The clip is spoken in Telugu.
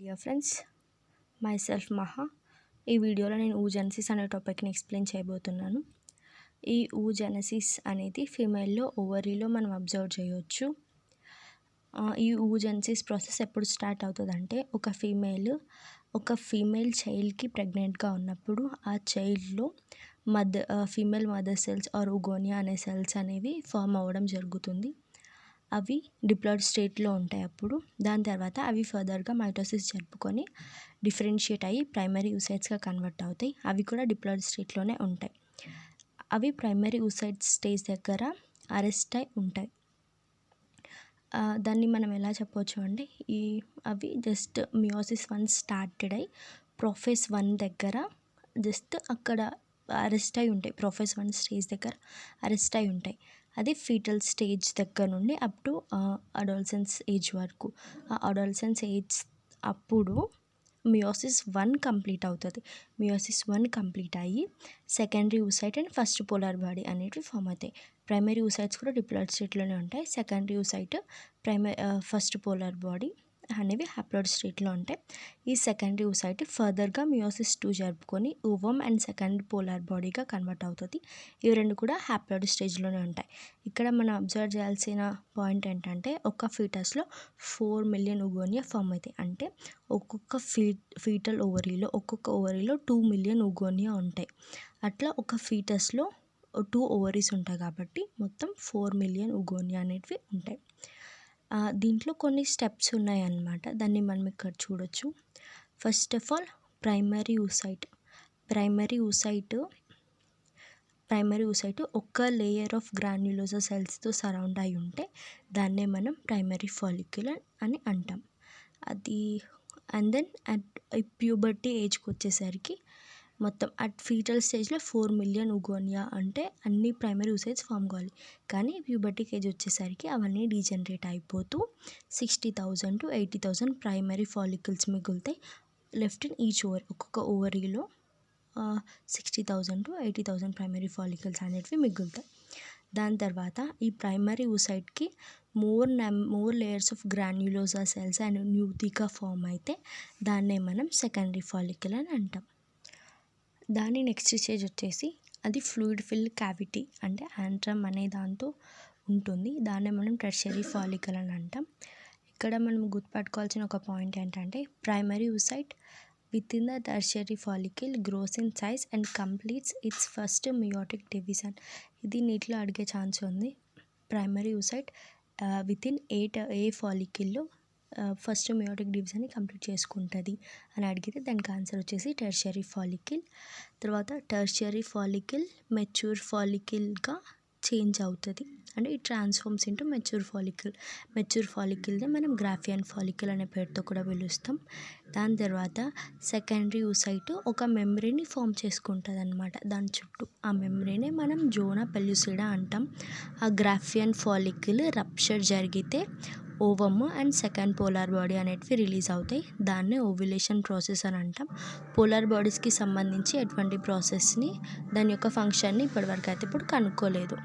డియర్ ఫ్రెండ్స్, మై సెల్ఫ్ మహా. ఈ వీడియోలో నేను oogenesis అనే టాపిక్ని ఎక్స్ప్లెయిన్ చేయబోతున్నాను. ఈ oogenesis అనేది ఫీమేల్లో ఓవరీలో మనం అబ్జర్వ్ చేయవచ్చు. ఈ oogenesis ప్రాసెస్ ఎప్పుడు స్టార్ట్ అవుతుందంటే ఒక ఫీమేల్ చైల్డ్కి ప్రెగ్నెంట్గా ఉన్నప్పుడు ఆ చైల్డ్లో female mother cells are oogonia అనే సెల్స్ అనేవి ఫామ్ అవ్వడం జరుగుతుంది. అవి డిప్లాయిడ్ స్టేట్లో ఉంటాయి. అప్పుడు దాని తర్వాత అవి ఫర్దర్గా మైటోసిస్ జరుపుకొని డిఫరెన్షియేట్ అయ్యి ప్రైమరీ oocytesగా కన్వర్ట్ అవుతాయి. అవి కూడా డిప్లాయిడ్ స్టేట్లోనే ఉంటాయి. అవి ప్రైమరీ oocyte స్టేజ్ దగ్గర అరెస్ట్ అయి ఉంటాయి. దాన్ని మనం ఎలా చెప్పవచ్చు అంటే అవి జస్ట్ మియోసిస్ 1 స్టార్టెడ్ అయ్యి ప్రొఫేస్ 1 దగ్గర జస్ట్ అక్కడ అరెస్ట్ అయి ఉంటాయి. ప్రొఫేస్ 1 స్టేజ్ దగ్గర అరెస్ట్ అయి ఉంటాయి. అది ఫీటల్ స్టేజ్ దగ్గర నుండి అప్ టు అడాలసెన్స్ ఏజ్ వరకు. ఆ అడాలసెన్స్ ఏజ్ అప్పుడు మియోసిస్ 1 కంప్లీట్ అవుతుంది. మియోసిస్ 1 కంప్లీట్ అయ్యి secondary oocyte and first polar body అనేటివి ఫామ్ అవుతాయి. ప్రైమరీ oocytes కూడా డిప్లాయిడ్ స్టేట్లోనే ఉంటాయి. Secondary oocyte first polar body అనేవి హ్యాప్లాయిడ్ స్టేట్లో ఉంటాయి. ఈ సెకండరీ oocyte ఫర్దర్గా మియోసిస్ 2 జరుపుకొని ఓవమ్ అండ్ సెకండ్ పోలార్ బాడీగా కన్వర్ట్ అవుతుంది. ఇవి రెండు కూడా హ్యాప్లాయిడ్ స్టేజ్లోనే ఉంటాయి. ఇక్కడ మనం అబ్జర్వ్ చేయాల్సిన పాయింట్ ఏంటంటే ఒక ఫీటస్లో 4 మిలియన్ oogonia ఫామ్ అవుతాయి. అంటే ఒక్కొక్క ఫీటల్ ఓవరీలో 2 మిలియన్ oogonia ఉంటాయి. అట్లా ఒక ఫీటస్లో 2 ఓవరీస్ ఉంటాయి కాబట్టి మొత్తం 4 మిలియన్ oogonia అనేటివి ఉంటాయి. దీంట్లో కొన్ని స్టెప్స్ ఉన్నాయన్నమాట. దాన్ని మనం ఇక్కడ చూడొచ్చు. First of all primary oocyte ఒక లేయర్ ఆఫ్ గ్రాన్యులోసా సెల్స్తో సరౌండ్ అయి ఉంటే దాన్నే మనం ప్రైమరీ ఫాలిక్యుల్ అని అంటాం. అది అండ్ దెన్ అట్ ప్యూబర్టీ ఏజ్కి వచ్చేసరికి మొత్తం అట్ ఫీటల్ స్టేజ్లో 4 మిలియన్ oogonia అంటే అన్ని ప్రైమరీ oocytes ఫామ్ కావాలి. కానీ ప్యూబర్టీకి ఏజ్ వచ్చేసరికి అవన్నీ డీజనరేట్ అయిపోతూ 60,000 to 80,000 ప్రైమరీ ఫాలికల్స్ మిగులుతాయి. లెఫ్ట్ ఇన్ ఈచ్ ఓవరీ, ఒక్కొక్క ఓవరీలో 60,000 to 80,000 ప్రైమరీ ఫాలికల్స్ అనేటివి మిగులుతాయి. దాని తర్వాత ఈ ప్రైమరీ oocyteకి more layers of granulosa cells and new theca form అయితే దాన్నే మనం సెకండరీ ఫాలికల్ అని అంటాం. దాని నెక్స్ట్ స్టేజ్ వచ్చేసి అది ఫ్లూయిడ్ ఫిల్ క్యావిటీ అంటే యాంట్రమ్ అనే దాంతో ఉంటుంది. దాన్నే మనం టెర్షియరీ ఫాలికల్ అని అంటాం. ఇక్కడ మనం గుర్తుపట్టుకోవాల్సిన ఒక పాయింట్ ఏంటంటే primary oocyte with in the tertiary follicle grows in size and completes its first meiotic division. ఇది నీటిలో అడిగే ఛాన్స్ ఉంది. ప్రైమరీ oocyte విత్ ఇన్ ఏ ఫాలికల్లో ఫస్ట్ మియోటిక్ డివిజన్ని కంప్లీట్ చేసుకుంటుంది అని అడిగితే దానికి ఆన్సర్ వచ్చేసి టెర్షియరీ ఫాలికల్. తర్వాత టెర్షియరీ ఫాలికల్ మెచ్యూర్ ఫాలికల్గా చేంజ్ అవుతుంది. అంటే ఇట్ ట్రాన్స్ఫార్మ్స్ ఇంటూ మెచ్యూర్ ఫాలికల్ని మనం గ్రాఫియన్ ఫాలికల్ అనే పేరుతో కూడా పిలుస్తాం. దాని తర్వాత సెకండరీ oocyte ఒక మెంబ్రేన్ని ఫామ్ చేసుకుంటుంది అనమాట దాని చుట్టూ. ఆ మెంబ్రేనే మనం జోనా పెల్లుసిడా అంటాం. ఆ గ్రాఫియన్ ఫాలికల్ రప్చర్ జరిగితే ovum and second polar body అనేటివి రిలీజ్ అవుతాయి. దాన్నే ఓవ్యులేషన్ ప్రాసెస్ అని అంటాం. పోలార్ బాడీస్కి సంబంధించి ఎటువంటి ప్రాసెస్ని దాని యొక్క ఫంక్షన్ని ఇప్పటివరకు అయితే కనుక్కోలేదు.